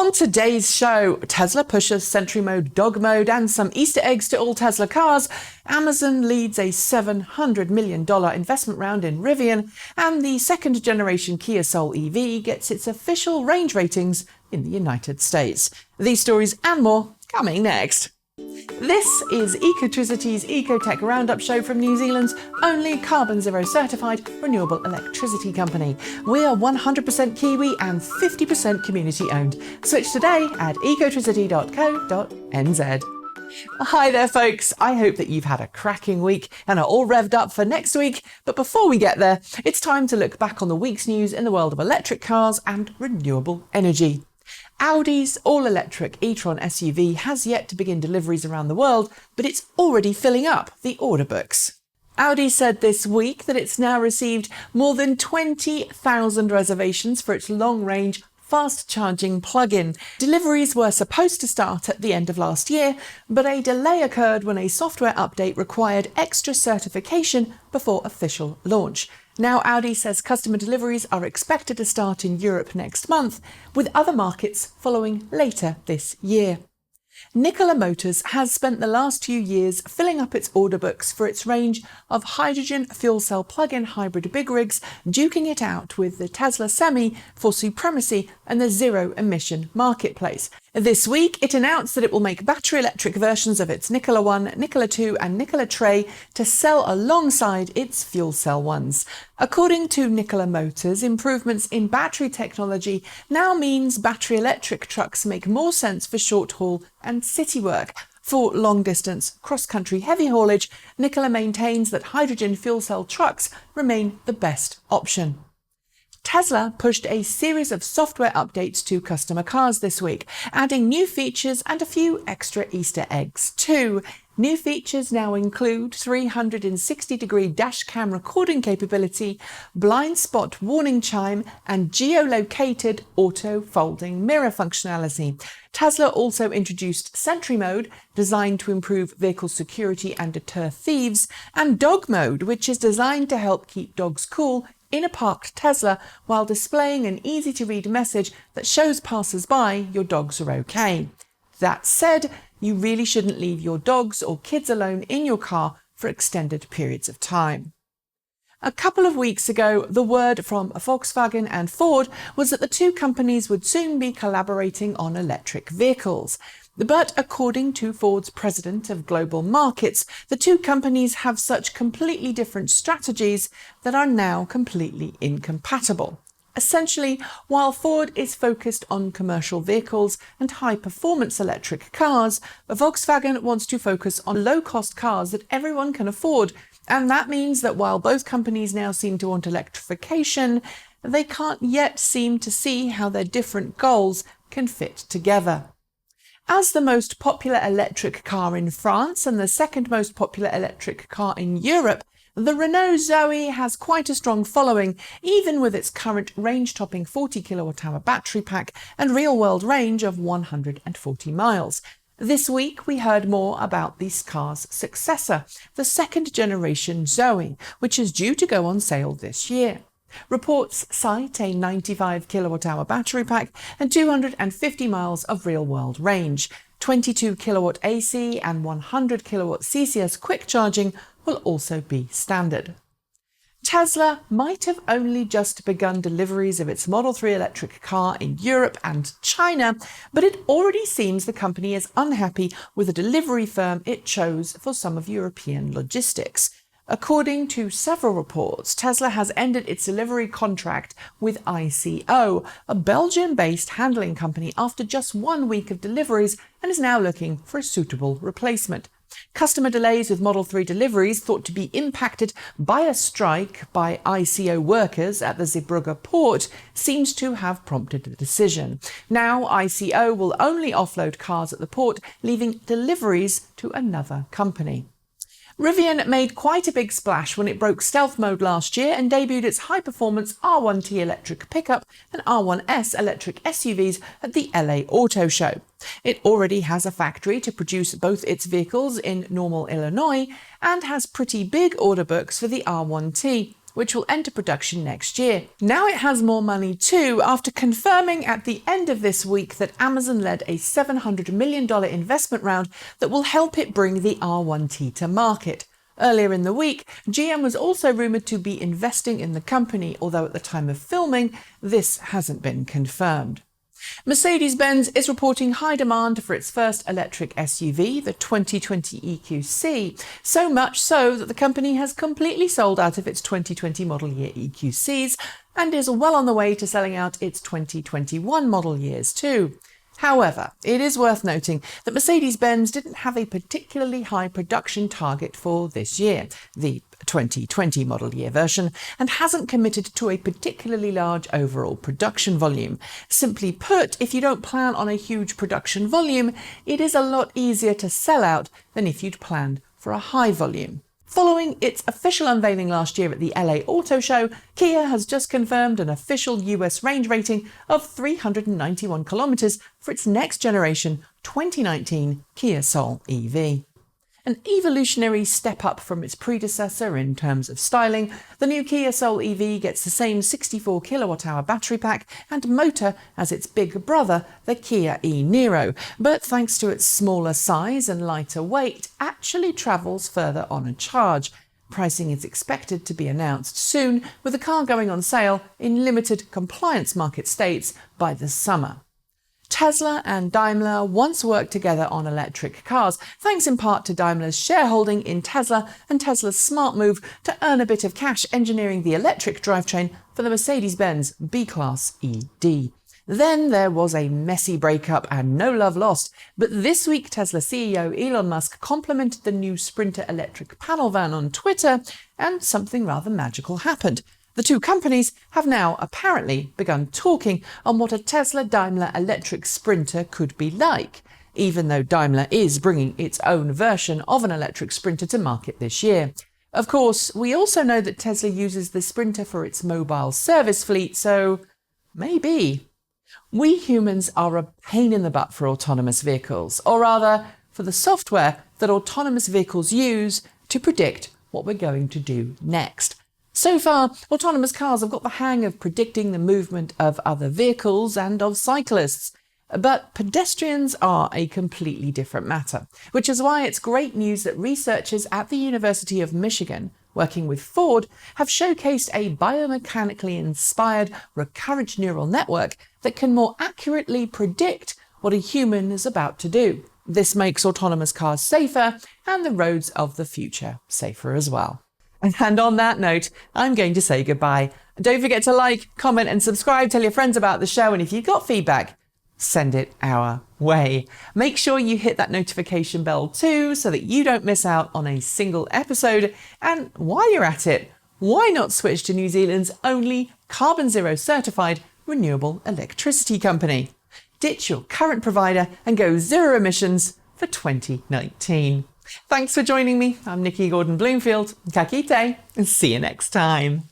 On today's show, Tesla pushes Sentry mode, dog mode, and some Easter eggs to all Tesla cars. Amazon leads a $700 million investment round in Rivian, and the second-generation Kia Soul EV gets its official range ratings in the United States. These stories and more coming next. This is Ecotricity's ecoTEC roundup show from New Zealand's only carboNZero certified renewable electricity company. We are 100% Kiwi and 50% community owned. Switch today at ecotricity.co.nz. Hi there folks, I hope that you've had a cracking week and are all revved up for next week. But before we get there, it's time to look back on the week's news in the world of electric cars and renewable energy. Audi's all-electric e-tron SUV has yet to begin deliveries around the world, but it's already filling up the order books. Audi said this week that it's now received more than 20,000 reservations for its long-range, fast-charging plug-in. Deliveries were supposed to start at the end of last year, but a delay occurred when a software update required extra certification before official launch. Now Audi says customer deliveries are expected to start in Europe next month, with other markets following later this year. Nikola Motors has spent the last few years filling up its order books for its range of hydrogen fuel cell plug-in hybrid big rigs, duking it out with the Tesla Semi for supremacy and the zero-emission marketplace. This week, it announced that it will make battery electric versions of its Nikola 1, Nikola 2 and Nikola Tre to sell alongside its fuel cell ones. According to Nikola Motors, improvements in battery technology now means battery electric trucks make more sense for short-haul and city work. For long-distance, cross-country heavy haulage, Nikola maintains that hydrogen fuel cell trucks remain the best option. Tesla pushed a series of software updates to customer cars this week, adding new features and a few extra Easter eggs too. New features now include 360-degree dashcam recording capability, blind spot warning chime, and geolocated auto-folding mirror functionality. Tesla also introduced Sentry mode, designed to improve vehicle security and deter thieves, and dog mode, which is designed to help keep dogs cool in a parked Tesla while displaying an easy-to-read message that shows passers-by your dogs are okay. That said, you really shouldn't leave your dogs or kids alone in your car for extended periods of time. A couple of weeks ago, the word from Volkswagen and Ford was that the two companies would soon be collaborating on electric vehicles. But according to Ford's president of global markets, the two companies have such completely different strategies that are now completely incompatible. Essentially, while Ford is focused on commercial vehicles and high-performance electric cars, Volkswagen wants to focus on low-cost cars that everyone can afford. And that means that while both companies now seem to want electrification, they can't yet seem to see how their different goals can fit together. As the most popular electric car in France and the second most popular electric car in Europe, the Renault ZOE has quite a strong following, even with its current range-topping 40 kWh battery pack and real-world range of 140 miles. This week, we heard more about this car's successor, the second-generation ZOE, which is due to go on sale this year. Reports cite a 95 kWh battery pack and 250 miles of real-world range. 22 kW AC and 100 kW CCS quick charging will also be standard. Tesla might have only just begun deliveries of its Model 3 electric car in Europe and China, but it already seems the company is unhappy with the delivery firm it chose for some of European logistics. According to several reports, Tesla has ended its delivery contract with ICO, a Belgian-based handling company, after just 1 week of deliveries and is now looking for a suitable replacement. Customer delays with Model 3 deliveries thought to be impacted by a strike by ICO workers at the Zeebrugge port seems to have prompted the decision. Now ICO will only offload cars at the port, leaving deliveries to another company. Rivian made quite a big splash when it broke stealth mode last year and debuted its high-performance R1T electric pickup and R1S electric SUVs at the LA Auto Show. It already has a factory to produce both its vehicles in Normal, Illinois, and has pretty big order books for the R1T. which will enter production next year. Now it has more money too, after confirming at the end of this week that Amazon led a $700 million investment round that will help it bring the R1T to market. Earlier in the week, GM was also rumoured to be investing in the company, although at the time of filming, this hasn't been confirmed. Mercedes-Benz is reporting high demand for its first electric SUV, the 2020 EQC, so much so that the company has completely sold out of its 2020 model year EQCs and is well on the way to selling out its 2021 model years too. However, it is worth noting that Mercedes-Benz didn't have a particularly high production target for this year, the 2020 model year version, and hasn't committed to a particularly large overall production volume. Simply put, if you don't plan on a huge production volume, it is a lot easier to sell out than if you'd planned for a high volume. Following its official unveiling last year at the LA Auto Show, Kia has just confirmed an official US range rating of 391 kilometers for its next generation 2019 Kia Soul EV. An evolutionary step up from its predecessor in terms of styling, the new Kia Soul EV gets the same 64 kilowatt-hour battery pack and motor as its big brother, the Kia e-Niro, but thanks to its smaller size and lighter weight, actually travels further on a charge. Pricing is expected to be announced soon, with the car going on sale in limited compliance market states by the summer. Tesla and Daimler once worked together on electric cars, thanks in part to Daimler's shareholding in Tesla and Tesla's smart move to earn a bit of cash engineering the electric drivetrain for the Mercedes-Benz B-Class ED. Then there was a messy breakup and no love lost, but this week Tesla CEO Elon Musk complimented the new Sprinter electric panel van on Twitter, and something rather magical happened. The two companies have now apparently begun talking on what a Tesla-Daimler electric Sprinter could be like, even though Daimler is bringing its own version of an electric Sprinter to market this year. Of course, we also know that Tesla uses the Sprinter for its mobile service fleet, so maybe. We humans are a pain in the butt for autonomous vehicles, or rather, for the software that autonomous vehicles use to predict what we're going to do next. So far, autonomous cars have got the hang of predicting the movement of other vehicles and of cyclists. But pedestrians are a completely different matter, which is why it's great news that researchers at the University of Michigan, working with Ford, have showcased a biomechanically inspired recurrent neural network that can more accurately predict what a human is about to do. This makes autonomous cars safer and the roads of the future safer as well. And on that note, I'm going to say goodbye. Don't forget to like, comment and subscribe, tell your friends about the show, and if you've got feedback, send it our way. Make sure you hit that notification bell too so that you don't miss out on a single episode. And while you're at it, why not switch to New Zealand's only carboNZero certified renewable electricity company? Ditch your current provider and go zero emissions for 2019. Thanks for joining me. I'm Nikki Gordon-Bloomfield. Ka kite, and see you next time.